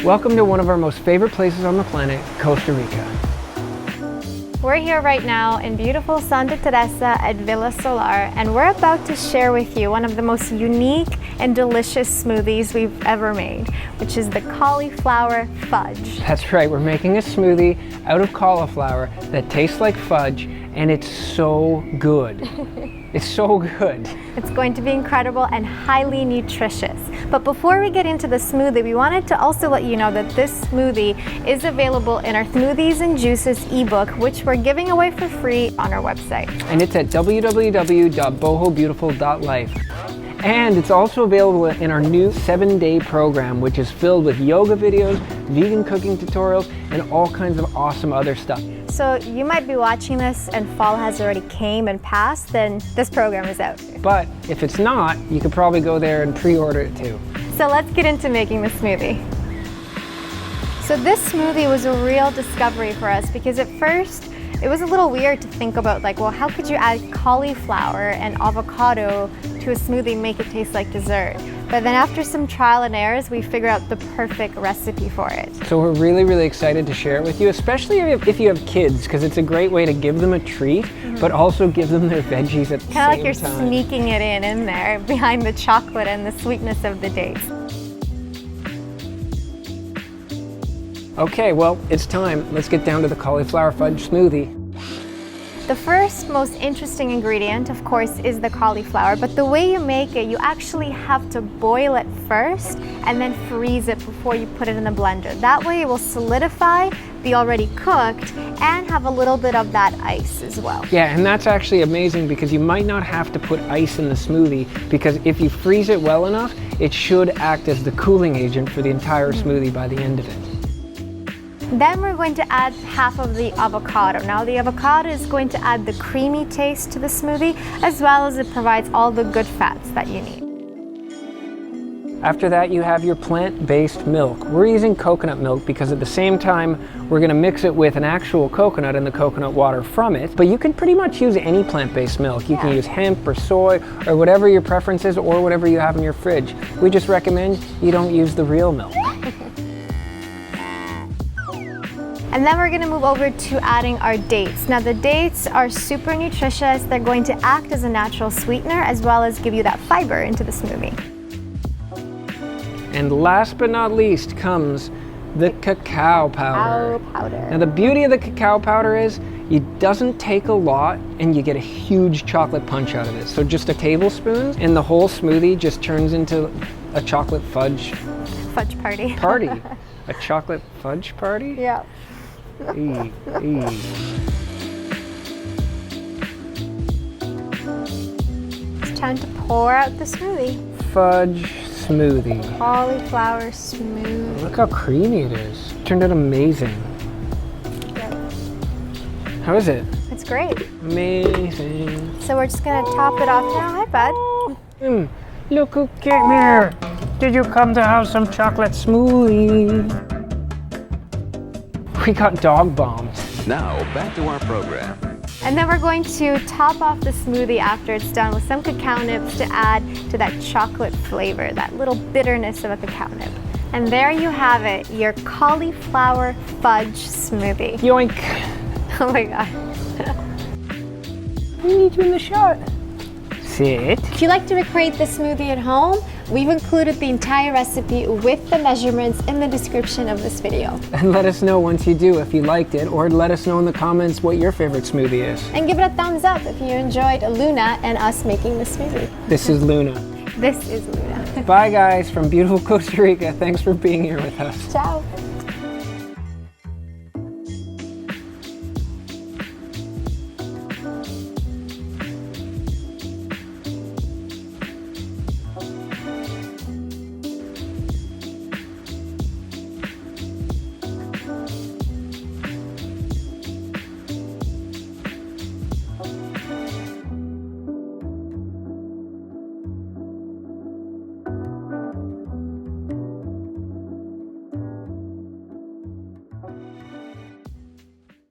Welcome to one of our most favorite places on the planet, Costa Rica. We're here right now in beautiful Santa Teresa at Villa Solar, and we're about to share with you one of the most unique and delicious smoothies we've ever made, which is the cauliflower fudge. That's right, we're making a smoothie out of cauliflower that tastes like fudge, and it's so good. It's so good. It's going to be incredible and highly nutritious. But before we get into the smoothie, we wanted to also let you know that this smoothie is available in our Smoothies and Juices ebook, which we're giving away for free on our website. And it's at www.bohobeautiful.life. And it's also available in our new 7-day program, which is filled with yoga videos, vegan cooking tutorials, and all kinds of awesome other stuff. So you might be watching this and fall has already came and passed, then this program is out. But if it's not, you could probably go there and pre-order it too. So let's get into making the smoothie. So this smoothie was a real discovery for us because at first it was a little weird to think about, like, well, how could you add cauliflower and avocado to a smoothie and make it taste like dessert? But then after some trial and errors, we figured out the perfect recipe for it. So we're really excited to share it with you, especially if you have kids, because it's a great way to give them a treat, but also give them their veggies at the same time. Kind of like you're sneaking it in there behind the chocolate and the sweetness of the dates. Okay, well, it's time. Let's get down to the cauliflower fudge smoothie. The first most interesting ingredient, of course, is the cauliflower, but the way you make it, you actually have to boil it first and then freeze it before you put it in the blender. That way it will solidify, be already cooked, and have a little bit of that ice as well. Yeah, and that's actually amazing because you might not have to put ice in the smoothie, because if you freeze it well enough, it should act as the cooling agent for the entire smoothie by the end of it. Then we're going to add half of the avocado. Now the avocado is going to add the creamy taste to the smoothie, as well as it provides all the good fats that you need. After that, you have your plant-based milk. We're using coconut milk because at the same time, we're gonna mix it with an actual coconut and the coconut water from it. But you can pretty much use any plant-based milk. You can use hemp or soy or whatever your preference is, or whatever you have in your fridge. We just recommend you don't use the real milk. And then we're gonna move over to adding our dates. Now the dates are super nutritious. They're going to act as a natural sweetener as well as give you that fiber into the smoothie. And last but not least comes the cacao powder. Now the beauty of the cacao powder is it doesn't take a lot and you get a huge chocolate punch out of it. So just a tablespoon and the whole smoothie just turns into a chocolate fudge party. A chocolate fudge party? Yeah. It's time to pour out the smoothie. Fudge smoothie. Cauliflower smoothie. Look how creamy it is. It turned out amazing. Yeah. How is it? It's great. Amazing. So we're just gonna top it off now. Hi, bud. Look who came here. Did you come to have some chocolate smoothie? We got dog bombs. Now, back to our program. And then we're going to top off the smoothie after it's done with some cacao nibs to add to that chocolate flavor, that little bitterness of a cacao nib. And there you have it, your cauliflower fudge smoothie. Yoink. Oh my God. We need you in the shot. Sit. If you like to recreate this smoothie at home, we've included the entire recipe with the measurements in the description of this video. And let us know once you do if you liked it, or let us know in the comments what your favorite smoothie is. And give it a thumbs up if you enjoyed Luna and us making the smoothie. This is Luna. This is Luna. Bye guys from beautiful Costa Rica. Thanks for being here with us. Ciao.